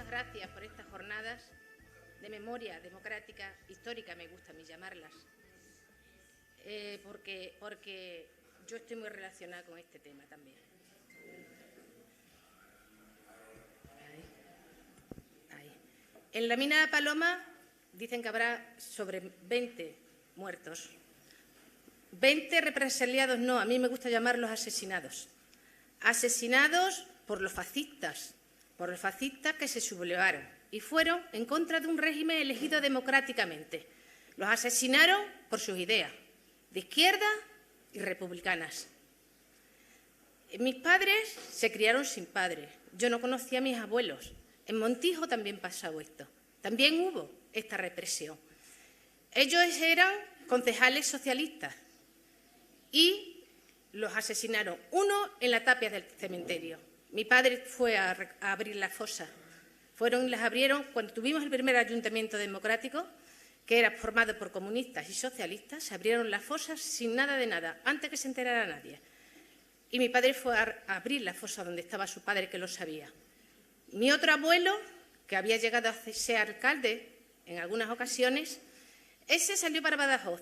gracias por estas jornadas de memoria democrática, histórica, me gusta a mí llamarlas, porque yo estoy muy relacionada con este tema también. Ahí. En la mina de Paloma dicen que habrá sobre 20 muertos. 20 represaliados no, a mí me gusta llamarlos asesinados. Asesinados por los fascistas que se sublevaron y fueron en contra de un régimen elegido democráticamente. Los asesinaron por sus ideas, de izquierda y republicanas. Mis padres se criaron sin padres. Yo no conocía a mis abuelos. En Montijo también pasó esto. También hubo esta represión. Ellos eran concejales socialistas y los asesinaron. Uno en la tapia del cementerio. Mi padre fue a abrir las fosas. Fueron y las abrieron cuando tuvimos el primer ayuntamiento democrático, que era formado por comunistas y socialistas. Se abrieron las fosas sin nada de nada, antes que se enterara nadie. Y mi padre fue a abrir la fosa donde estaba su padre, que lo sabía. Mi otro abuelo, que había llegado a ser alcalde en algunas ocasiones, ese salió para Badajoz.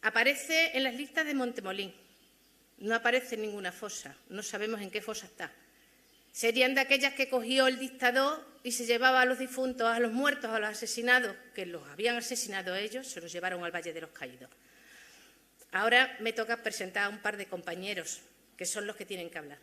Aparece en las listas de Montemolín. No aparece en ninguna fosa, no sabemos en qué fosa está. Serían de aquellas que cogió el dictador y se llevaba a los difuntos, a los muertos, a los asesinados, que los habían asesinado ellos, se los llevaron al Valle de los Caídos. Ahora me toca presentar a un par de compañeros, que son los que tienen que hablar.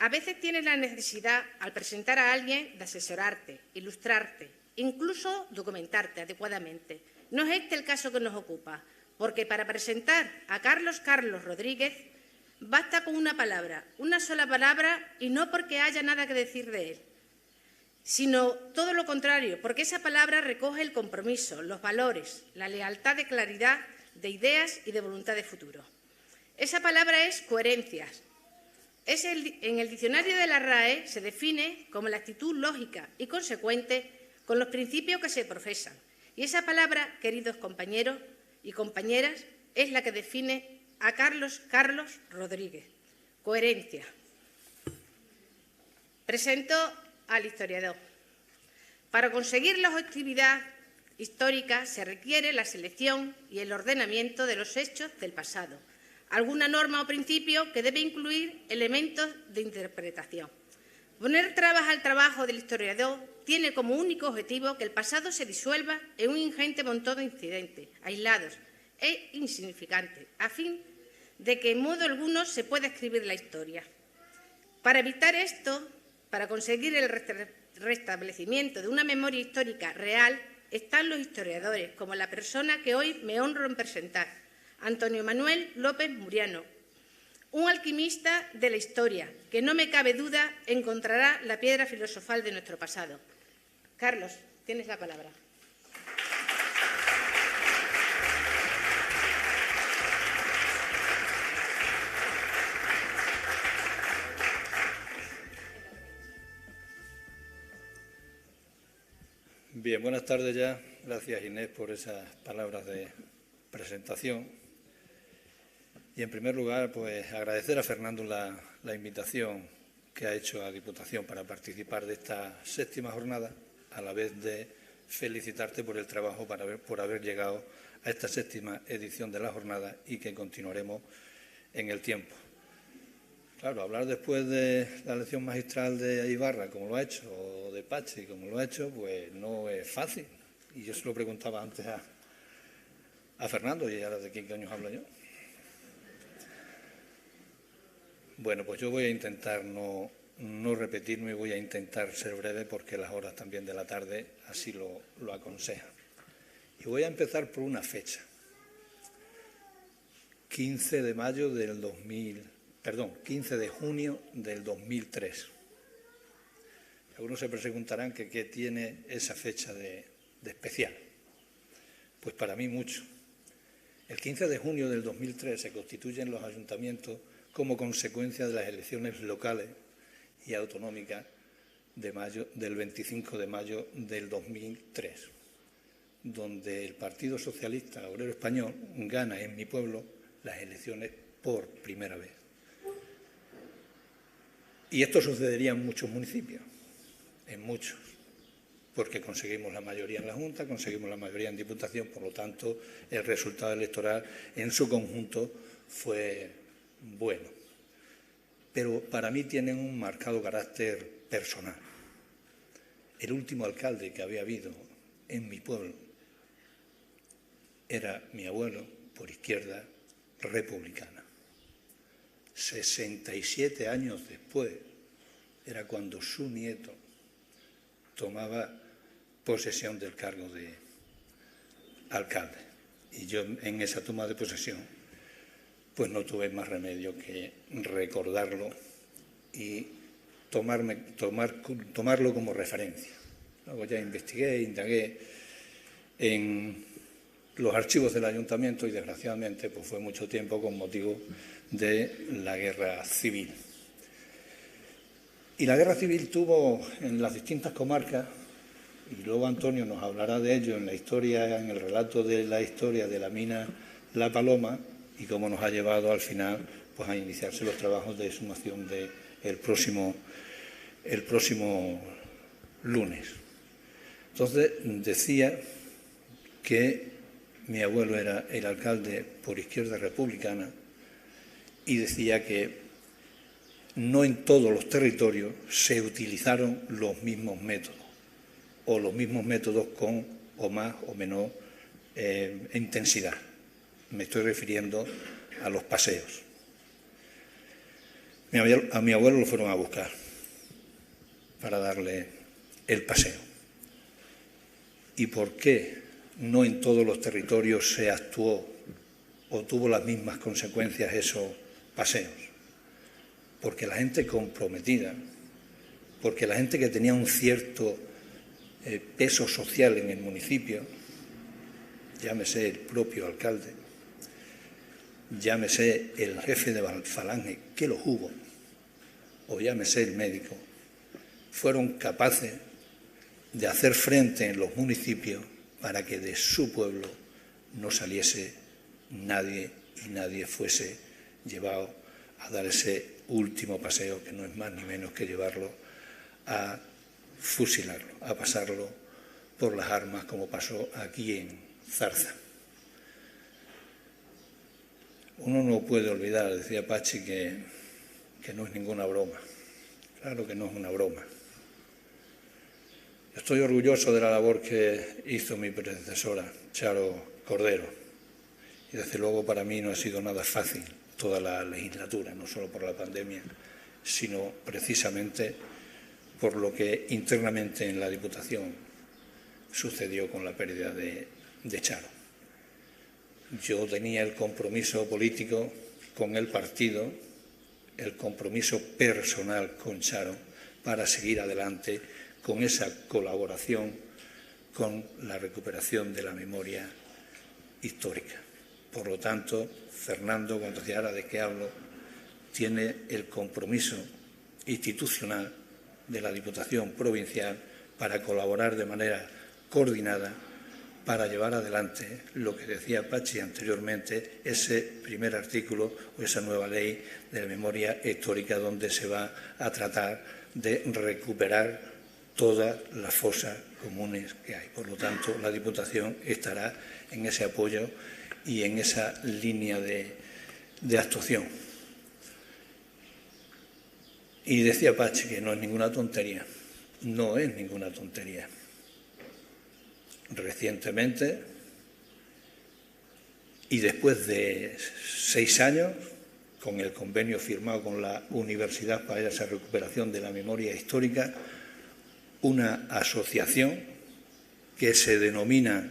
A veces tienes la necesidad, al presentar a alguien, de asesorarte, ilustrarte, incluso documentarte adecuadamente. No es este el caso que nos ocupa, porque para presentar a Carlos Rodríguez basta con una palabra, una sola palabra, y no porque haya nada que decir de él, sino todo lo contrario, porque esa palabra recoge el compromiso, los valores, la lealtad de claridad, de ideas y de voluntad de futuro. Esa palabra es coherencia. En el diccionario de la RAE se define como la actitud lógica y consecuente con los principios que se profesan. Y esa palabra, queridos compañeros y compañeras, es la que define a Carlos Rodríguez. Coherencia. Presento al historiador. Para conseguir la objetividad histórica se requiere la selección y el ordenamiento de los hechos del pasado, alguna norma o principio que debe incluir elementos de interpretación. Poner trabas al trabajo del historiador tiene como único objetivo que el pasado se disuelva en un ingente montón de incidentes aislados e insignificantes, a fin de que en modo alguno se pueda escribir la historia. Para evitar esto, para conseguir el restablecimiento de una memoria histórica real, están los historiadores, como la persona que hoy me honro en presentar, Antonio Manuel López Muriano, un alquimista de la historia, que no me cabe duda encontrará la piedra filosofal de nuestro pasado. Carlos, tienes la palabra. Bien, buenas tardes ya. Gracias, Inés, por esas palabras de presentación. Y, en primer lugar, pues agradecer a Fernando la invitación que ha hecho a Diputación para participar de esta 7ª jornada, a la vez de felicitarte por el trabajo, por haber llegado a esta 7ª edición de la jornada y que continuaremos en el tiempo. Claro, hablar después de la lección magistral de Ibarra, como lo ha hecho, o de Pachi, como lo ha hecho, pues no es fácil. Y yo se lo preguntaba antes a Fernando, y ahora de quién coño hablo yo. Bueno, pues yo voy a intentar no repetirme y voy a intentar ser breve porque las horas también de la tarde así lo aconsejan. Y voy a empezar por una fecha. 15 de junio del 2003. Algunos se preguntarán que qué tiene esa fecha de especial. Pues para mí mucho. El 15 de junio del 2003 se constituyen los ayuntamientos como consecuencia de las elecciones locales y autonómicas del 25 de mayo del 2003, donde el Partido Socialista Obrero Español gana en mi pueblo las elecciones por primera vez. Y esto sucedería en muchos municipios, en muchos, porque conseguimos la mayoría en la Junta, conseguimos la mayoría en Diputación, por lo tanto, el resultado electoral en su conjunto fue bueno. Pero para mí tienen un marcado carácter personal. El último alcalde que había habido en mi pueblo era mi abuelo, por Izquierda Republicana. 67 años después era cuando su nieto tomaba posesión del cargo de alcalde. Y yo en esa toma de posesión pues no tuve más remedio que recordarlo y tomarlo como referencia. Luego ya investigué, indagué en los archivos del ayuntamiento y desgraciadamente pues fue mucho tiempo con motivo de la guerra civil. Y la guerra civil tuvo en las distintas comarcas, y luego Antonio nos hablará de ello en la historia, en el relato de la historia de la mina La Paloma, y cómo nos ha llevado al final pues a iniciarse los trabajos de exhumación el próximo lunes. Entonces decía que mi abuelo era el alcalde por Izquierda Republicana y decía que no en todos los territorios se utilizaron los mismos métodos o los mismos métodos con o más o menor intensidad. Me estoy refiriendo a los paseos. A mi abuelo lo fueron a buscar para darle el paseo. ¿Y por qué no en todos los territorios se actuó o tuvo las mismas consecuencias esos paseos? Porque la gente comprometida, porque la gente que tenía un cierto peso social en el municipio, llámese el propio alcalde, llámese el jefe de falange, que los hubo, o llámese el médico, fueron capaces de hacer frente en los municipios para que de su pueblo no saliese nadie y nadie fuese llevado a dar ese último paseo, que no es más ni menos que llevarlo a fusilarlo, a pasarlo por las armas, como pasó aquí en Zarza. Uno no puede olvidar, decía Pachi, que no es ninguna broma. Claro que no es una broma. Estoy orgulloso de la labor que hizo mi predecesora, Charo Cordero. Y desde luego para mí no ha sido nada fácil toda la legislatura, no solo por la pandemia, sino precisamente por lo que internamente en la Diputación sucedió con la pérdida de Charo. Yo tenía el compromiso político con el partido, el compromiso personal con Charo para seguir adelante con esa colaboración con la recuperación de la memoria histórica. Por lo tanto, Fernando, cuando decía ahora de qué hablo, tiene el compromiso institucional de la Diputación Provincial para colaborar de manera coordinada para llevar adelante lo que decía Pachi anteriormente, ese primer artículo o esa nueva ley de la memoria histórica donde se va a tratar de recuperar todas las fosas comunes que hay. Por lo tanto, la Diputación estará en ese apoyo y en esa línea de actuación. Y decía Pachi que no es ninguna tontería. No es ninguna tontería. Recientemente, y después de 6 años, con el convenio firmado con la Universidad para esa recuperación de la memoria histórica, una asociación que se denomina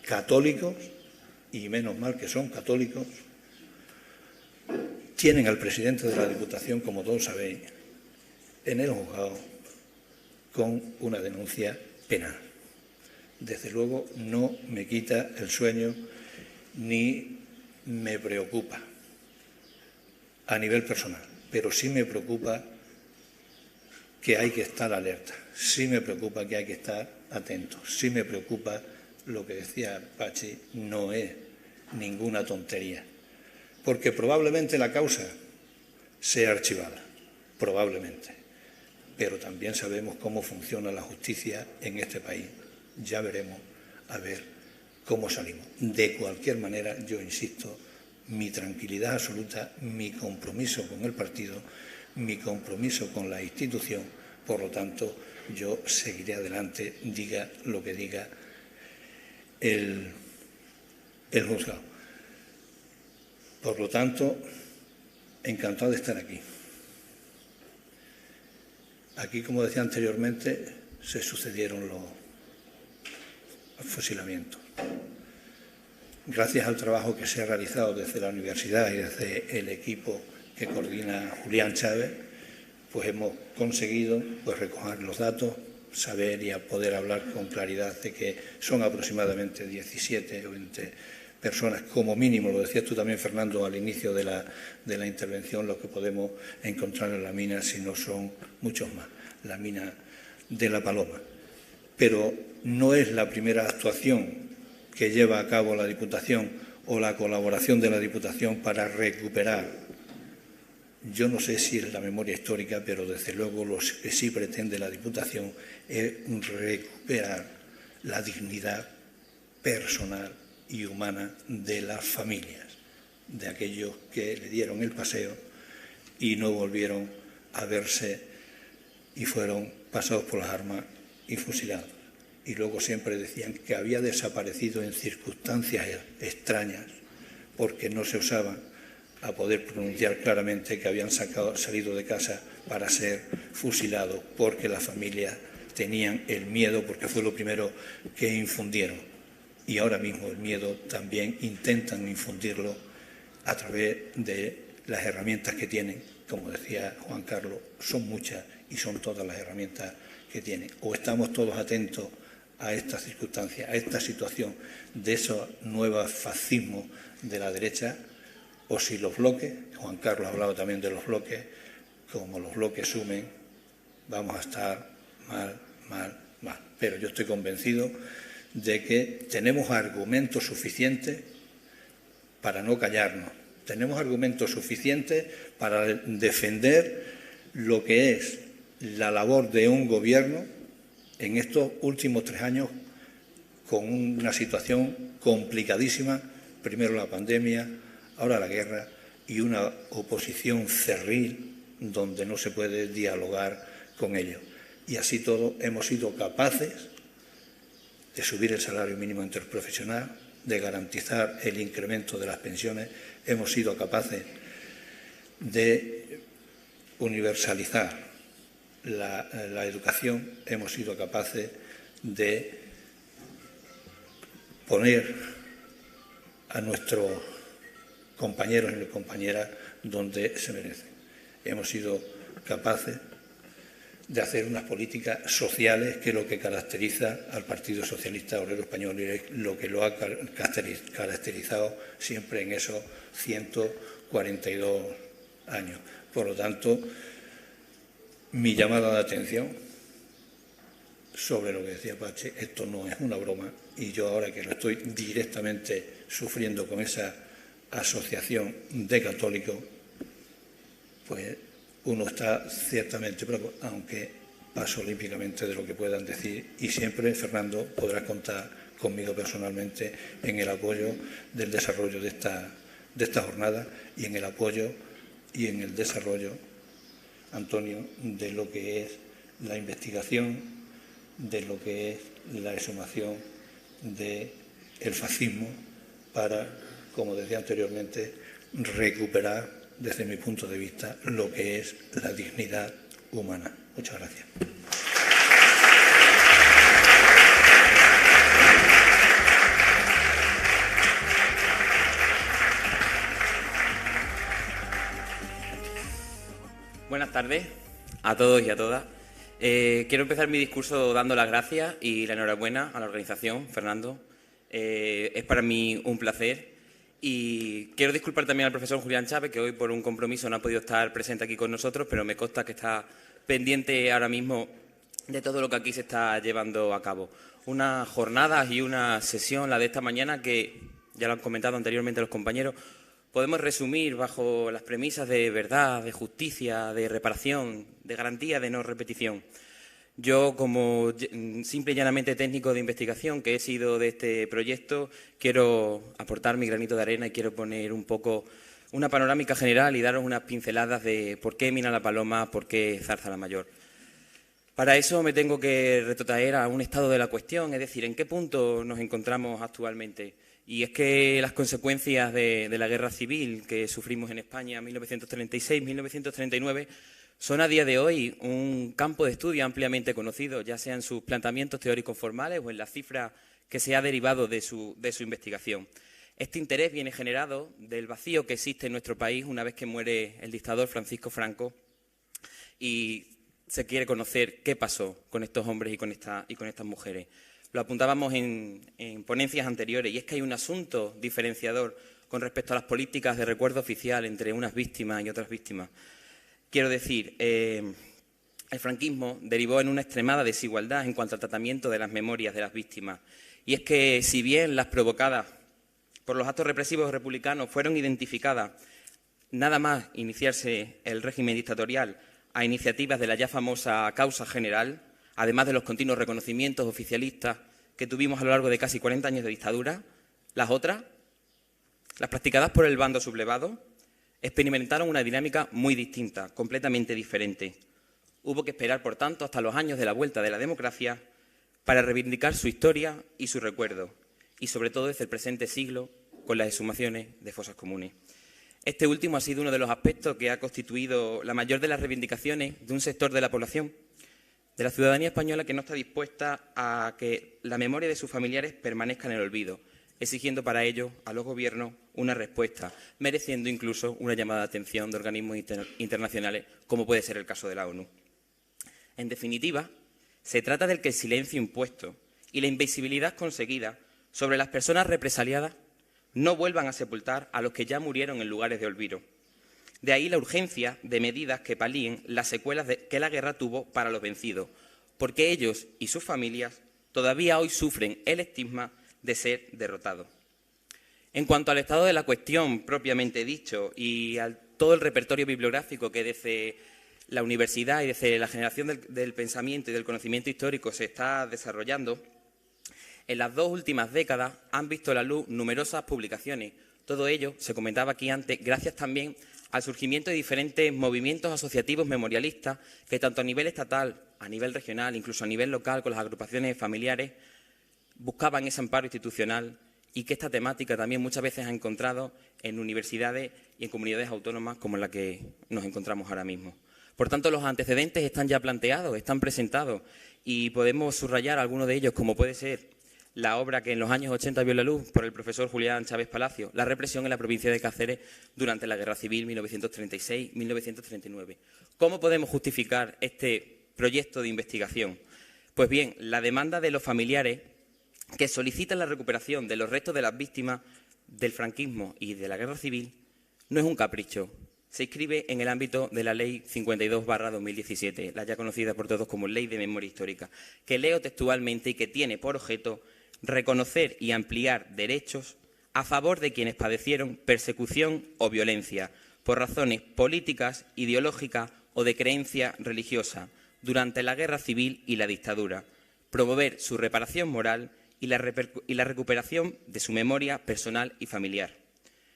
Católicos, y menos mal que son católicos, tienen al presidente de la Diputación, como todos sabéis, en el juzgado con una denuncia penal. Desde luego no me quita el sueño ni me preocupa a nivel personal, pero sí me preocupa que hay que estar alerta, sí me preocupa que hay que estar atentos, sí me preocupa lo que decía Pachi, no es ninguna tontería, porque probablemente la causa sea archivada, probablemente, pero también sabemos cómo funciona la justicia en este país. Ya veremos a ver cómo salimos. De cualquier manera, yo insisto, mi tranquilidad absoluta, mi compromiso con el partido, mi compromiso con la institución, por lo tanto, yo seguiré adelante, diga lo que diga el juzgado. Por lo tanto, encantado de estar aquí. Aquí, como decía anteriormente, se sucedieron los fusilamientos. Gracias al trabajo que se ha realizado desde la universidad y desde el equipo que coordina Julián Chávez, pues hemos conseguido recoger los datos, saber y poder hablar con claridad de que son aproximadamente 17 o 20 personas, como mínimo, lo decías tú también, Fernando, al inicio de la intervención, los que podemos encontrar en la mina, si no son muchos más, la mina de La Paloma. Pero no es la primera actuación que lleva a cabo la Diputación o la colaboración de la Diputación para recuperar, yo no sé si es la memoria histórica, pero desde luego lo que sí pretende la Diputación es recuperar la dignidad personal y humana de las familias, de aquellos que le dieron el paseo y no volvieron a verse y fueron pasados por las armas y fusilados. Y luego siempre decían que había desaparecido en circunstancias extrañas porque no se usaban a poder pronunciar claramente que habían salido de casa para ser fusilados porque las familias tenían el miedo, porque fue lo primero que infundieron. Y ahora mismo el miedo también intentan infundirlo a través de las herramientas que tienen. Como decía Juan Carlos, son muchas y son todas las herramientas que tienen. O estamos todos atentos a esta circunstancia, a esta situación de esos nuevos fascismos de la derecha, o si los bloques, Juan Carlos ha hablado también de los bloques, como los bloques sumen, vamos a estar mal. Pero yo estoy convencido de que tenemos argumentos suficientes para no callarnos, tenemos argumentos suficientes para defender lo que es la labor de un gobierno en estos últimos 3 años con una situación complicadísima, primero la pandemia, ahora la guerra y una oposición cerril donde no se puede dialogar con ellos. Y así todo hemos sido capaces de subir el salario mínimo interprofesional, de garantizar el incremento de las pensiones, hemos sido capaces de universalizar la educación, hemos sido capaces de poner a nuestros compañeros y compañeras donde se merecen. Hemos sido capaces de hacer unas políticas sociales que es lo que caracteriza al Partido Socialista Obrero Español y es lo que lo ha caracterizado siempre en esos 142 años. Por lo tanto, mi llamada de atención sobre lo que decía Pache, esto no es una broma y yo ahora que lo estoy directamente sufriendo con esa asociación de católicos, pues uno está ciertamente preocupado, aunque paso olímpicamente de lo que puedan decir y siempre, Fernando, podrás contar conmigo personalmente en el apoyo del desarrollo de esta jornada y en el apoyo y en el desarrollo, Antonio, de lo que es la investigación, de lo que es la exhumación del fascismo para, como decía anteriormente, recuperar, desde mi punto de vista, lo que es la dignidad humana. Muchas gracias. Buenas tardes a todos y a todas. Quiero empezar mi discurso dando las gracias y la enhorabuena a la organización, Fernando. Es para mí un placer. Y quiero disculpar también al profesor Julián Chávez, que hoy por un compromiso no ha podido estar presente aquí con nosotros, pero me consta que está pendiente ahora mismo de todo lo que aquí se está llevando a cabo. Unas jornadas y una sesión, la de esta mañana, que ya lo han comentado anteriormente los compañeros, podemos resumir bajo las premisas de verdad, de justicia, de reparación, de garantía de no repetición. Yo, como simple y llanamente técnico de investigación que he sido de este proyecto, quiero aportar mi granito de arena y quiero poner un poco una panorámica general y daros unas pinceladas de por qué Mina la Paloma, por qué Zarzalamayor. Para eso me tengo que retrotraer a un estado de la cuestión, es decir, en qué punto nos encontramos actualmente. Y es que las consecuencias de la guerra civil que sufrimos en España en 1936-1939 son a día de hoy un campo de estudio ampliamente conocido, ya sea en sus planteamientos teóricos formales o en las cifras que se ha derivado de su investigación. Este interés viene generado del vacío que existe en nuestro país una vez que muere el dictador Francisco Franco y se quiere conocer qué pasó con estos hombres y con estas mujeres. Lo apuntábamos en ponencias anteriores, y es que hay un asunto diferenciador con respecto a las políticas de recuerdo oficial entre unas víctimas y otras víctimas. Quiero decir, el franquismo derivó en una extremada desigualdad en cuanto al tratamiento de las memorias de las víctimas. Y es que, si bien las provocadas por los actos represivos republicanos fueron identificadas nada más iniciarse el régimen dictatorial a iniciativas de la ya famosa causa general, además de los continuos reconocimientos oficialistas que tuvimos a lo largo de casi 40 años de dictadura, las otras, las practicadas por el bando sublevado, experimentaron una dinámica muy distinta, completamente diferente. Hubo que esperar, por tanto, hasta los años de la vuelta de la democracia para reivindicar su historia y su recuerdo, y sobre todo desde el presente siglo con las exhumaciones de fosas comunes. Este último ha sido uno de los aspectos que ha constituido la mayor de las reivindicaciones de un sector de la población, de la ciudadanía española, que no está dispuesta a que la memoria de sus familiares permanezca en el olvido, exigiendo para ello a los gobiernos una respuesta, mereciendo incluso una llamada de atención de organismos internacionales, como puede ser el caso de la ONU. En definitiva, se trata del que el silencio impuesto y la invisibilidad conseguida sobre las personas represaliadas no vuelvan a sepultar a los que ya murieron en lugares de olvido. De ahí la urgencia de medidas que palíen las secuelas que la guerra tuvo para los vencidos, porque ellos y sus familias todavía hoy sufren el estigma de ser derrotados. En cuanto al estado de la cuestión propiamente dicho y a todo el repertorio bibliográfico que desde la universidad y desde la generación del pensamiento y del conocimiento histórico se está desarrollando, en las 2 últimas décadas han visto la luz numerosas publicaciones. Todo ello, se comentaba aquí antes, gracias también al surgimiento de diferentes movimientos asociativos memorialistas que tanto a nivel estatal, a nivel regional, incluso a nivel local, con las agrupaciones familiares, buscaban ese amparo institucional y que esta temática también muchas veces ha encontrado en universidades y en comunidades autónomas como la que nos encontramos ahora mismo. Por tanto, los antecedentes están ya planteados, están presentados y podemos subrayar algunos de ellos, como puede ser la obra que en los años 80 vio la luz por el profesor Julián Chávez Palacio, La represión en la provincia de Cáceres durante la Guerra Civil 1936-1939. ¿Cómo podemos justificar este proyecto de investigación? Pues bien, la demanda de los familiares que solicitan la recuperación de los restos de las víctimas del franquismo y de la Guerra Civil no es un capricho. Se inscribe en el ámbito de la Ley 52/2017, la ya conocida por todos como Ley de Memoria Histórica, que leo textualmente y que tiene por objeto reconocer y ampliar derechos a favor de quienes padecieron persecución o violencia por razones políticas, ideológicas o de creencia religiosa durante la Guerra Civil y la dictadura, promover su reparación moral y la recuperación de su memoria personal y familiar.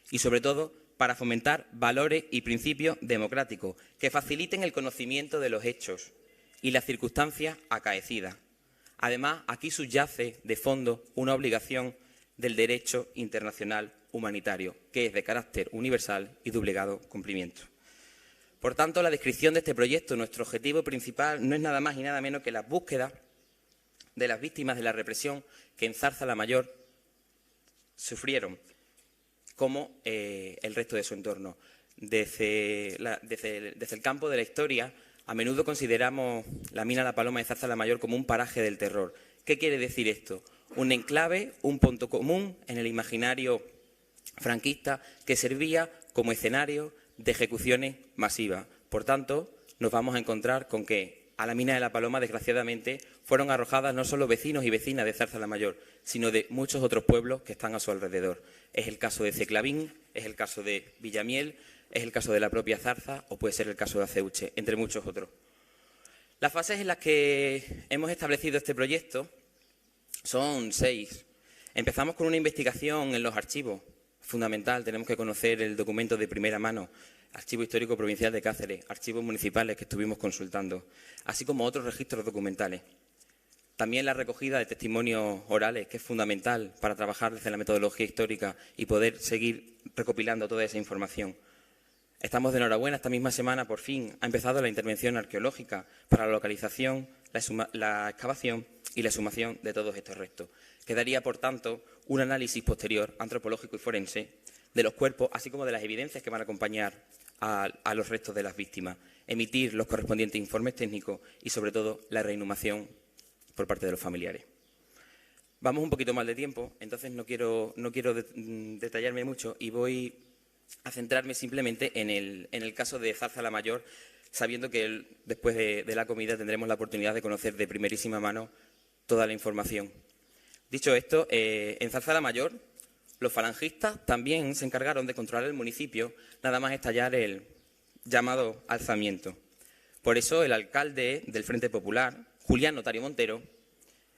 Y, sobre todo, para fomentar valores y principios democráticos que faciliten el conocimiento de los hechos y las circunstancias acaecidas. Además, aquí subyace de fondo una obligación del derecho internacional humanitario, que es de carácter universal y de obligado cumplimiento. Por tanto, la descripción de este proyecto, nuestro objetivo principal no es nada más y nada menos que la búsqueda de las víctimas de la represión que en Zarzalamayor sufrieron, como el resto de su entorno. Desde el campo de la historia, a menudo consideramos la mina La Paloma de Zarzalamayor como un paraje del terror. ¿Qué quiere decir esto? Un enclave, un punto común en el imaginario franquista que servía como escenario de ejecuciones masivas. Por tanto, nos vamos a encontrar con que a la mina de La Paloma, desgraciadamente, fueron arrojadas no solo vecinos y vecinas de Zarza-la-Mayor, sino de muchos otros pueblos que están a su alrededor. Es el caso de Ceclavín, es el caso de Villamiel, es el caso de la propia Zarza o puede ser el caso de Aceuche, entre muchos otros. Las fases en las que hemos establecido este proyecto son 6. Empezamos con una investigación en los archivos, fundamental, tenemos que conocer el documento de primera mano, Archivo Histórico Provincial de Cáceres, archivos municipales que estuvimos consultando, así como otros registros documentales. También la recogida de testimonios orales, que es fundamental para trabajar desde la metodología histórica y poder seguir recopilando toda esa información. Estamos de enhorabuena, esta misma semana por fin ha empezado la intervención arqueológica para la localización, la excavación y la exhumación de todos estos restos. Quedaría, por tanto, un análisis posterior, antropológico y forense, de los cuerpos, así como de las evidencias que van a acompañar a los restos de las víctimas, emitir los correspondientes informes técnicos y, sobre todo, la reinhumación por parte de los familiares. Vamos un poquito mal de tiempo, entonces no quiero detallarme mucho y voy a centrarme simplemente en el caso de Zarza-la-Mayor, sabiendo que después de la comida tendremos la oportunidad de conocer de primerísima mano toda la información. Dicho esto, en Zarza-la-Mayor, los falangistas también se encargaron de controlar el municipio, nada más estallar el llamado alzamiento. Por eso, el alcalde del Frente Popular, Julián Notario Montero,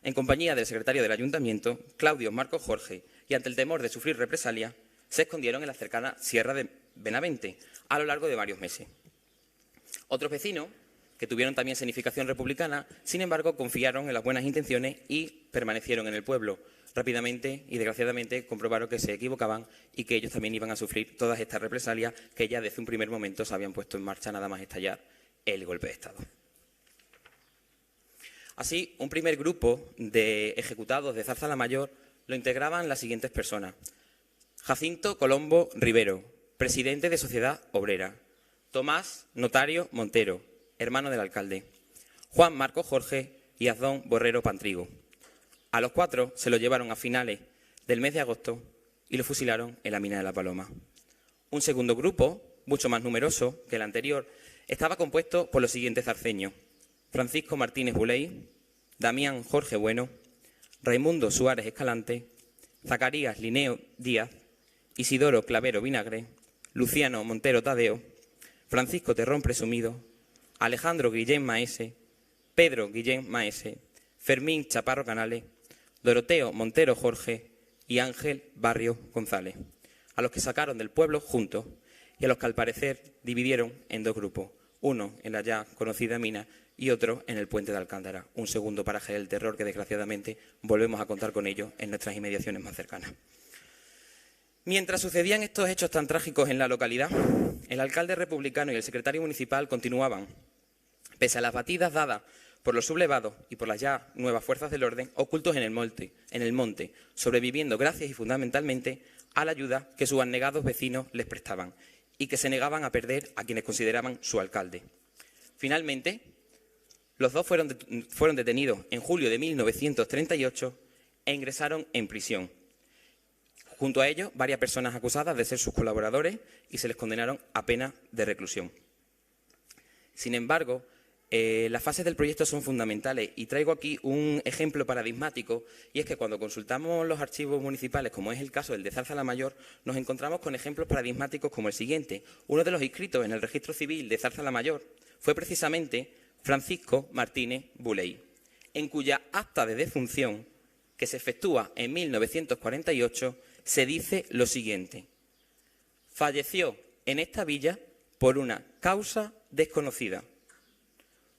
en compañía del secretario del Ayuntamiento, Claudio Marcos Jorge, y ante el temor de sufrir represalias, se escondieron en la cercana Sierra de Benavente a lo largo de varios meses. Otros vecinos, que tuvieron también significación republicana, sin embargo, confiaron en las buenas intenciones y permanecieron en el pueblo. Rápidamente y desgraciadamente comprobaron que se equivocaban y que ellos también iban a sufrir todas estas represalias que ya desde un primer momento se habían puesto en marcha nada más estallar el golpe de Estado. Así, un primer grupo de ejecutados de Zarza-la-Mayor lo integraban las siguientes personas. Jacinto Colombo Rivero, presidente de Sociedad Obrera. Tomás Notario Montero, hermano del alcalde. Juan Marcos Jorge y Azón Borrero Pantrigo. A los 4 se los llevaron a finales del mes de agosto y lo fusilaron en la mina de La Paloma. Un segundo grupo, mucho más numeroso que el anterior, estaba compuesto por los siguientes zarceños: Francisco Martínez Buley, Damián Jorge Bueno, Raimundo Suárez Escalante, Zacarías Lineo Díaz, Isidoro Clavero Vinagre, Luciano Montero Tadeo, Francisco Terrón Presumido, Alejandro Guillén Maese, Pedro Guillén Maese, Fermín Chaparro Canales, Doroteo Montero Jorge y Ángel Barrio González, a los que sacaron del pueblo juntos y a los que al parecer dividieron en 2 grupos, uno en la ya conocida mina y otro en el puente de Alcántara, un segundo paraje del terror que desgraciadamente volvemos a contar con ellos en nuestras inmediaciones más cercanas. Mientras sucedían estos hechos tan trágicos en la localidad, el alcalde republicano y el secretario municipal continuaban, pese a las batidas dadas por los sublevados y por las ya nuevas fuerzas del orden, ocultos en el monte, sobreviviendo gracias y fundamentalmente a la ayuda que sus anegados vecinos les prestaban y que se negaban a perder a quienes consideraban su alcalde. Finalmente, los dos fueron detenidos en julio de 1938 e ingresaron en prisión. Junto a ellos, varias personas acusadas de ser sus colaboradores y se les condenaron a pena de reclusión. Sin embargo, las fases del proyecto son fundamentales y traigo aquí un ejemplo paradigmático, y es que cuando consultamos los archivos municipales, como es el caso del de Zarza-la-Mayor, nos encontramos con ejemplos paradigmáticos como el siguiente. Uno de los inscritos en el registro civil de Zarza-la-Mayor fue precisamente Francisco Martínez Buley, en cuya acta de defunción, que se efectúa en 1948, se dice lo siguiente: falleció en esta villa por una causa desconocida.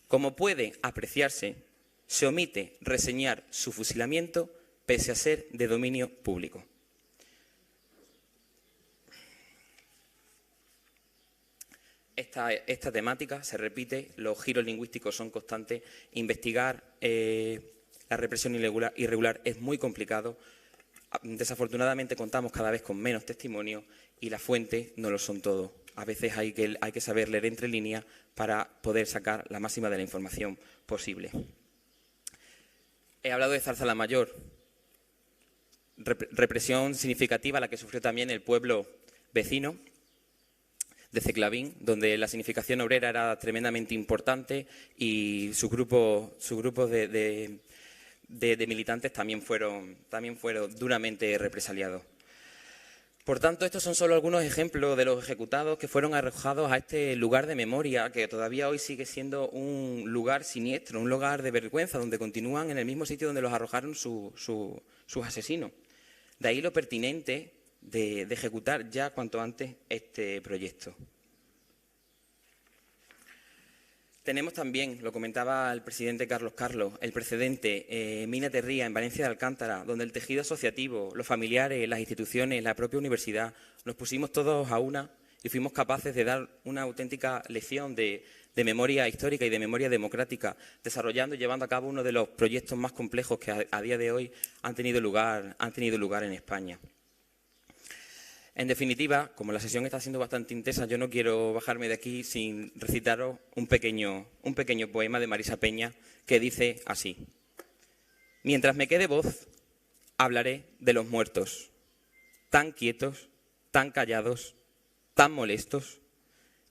Como puede apreciarse, se omite reseñar su fusilamiento pese a ser de dominio público. Esta temática se repite, los giros lingüísticos son constantes, investigar la represión irregular es muy complicado. Desafortunadamente contamos cada vez con menos testimonios y las fuentes no lo son todo. A veces hay que saber leer entre líneas para poder sacar la máxima de la información posible. He hablado de Zarza-la-Mayor, represión significativa la que sufrió también el pueblo vecino Ceclavín, donde la significación obrera era tremendamente importante y sus grupos de militantes también fueron duramente represaliados. Por tanto, estos son solo algunos ejemplos de los ejecutados que fueron arrojados a este lugar de memoria, que todavía hoy sigue siendo un lugar siniestro, un lugar de vergüenza, donde continúan en el mismo sitio donde los arrojaron sus asesinos. De ahí lo pertinente de ejecutar ya cuanto antes este proyecto. Tenemos también, lo comentaba el presidente Carlos, el precedente Mina Terría en Valencia de Alcántara, donde el tejido asociativo, los familiares, las instituciones, la propia universidad, nos pusimos todos a una y fuimos capaces de dar una auténtica lección de memoria histórica y de memoria democrática, desarrollando y llevando a cabo uno de los proyectos más complejos que a día de hoy han tenido lugar en España. En definitiva, como la sesión está siendo bastante intensa, yo no quiero bajarme de aquí sin recitaros un pequeño poema de Marisa Peña que dice así: mientras me quede voz, hablaré de los muertos, tan quietos, tan callados, tan molestos.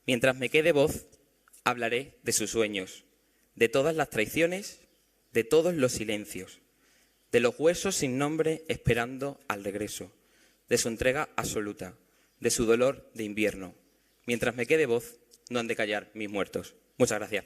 Mientras me quede voz, hablaré de sus sueños, de todas las traiciones, de todos los silencios, de los huesos sin nombre esperando al regreso, de su entrega absoluta, de su dolor de invierno. Mientras me quede voz, no han de callar mis muertos. Muchas gracias.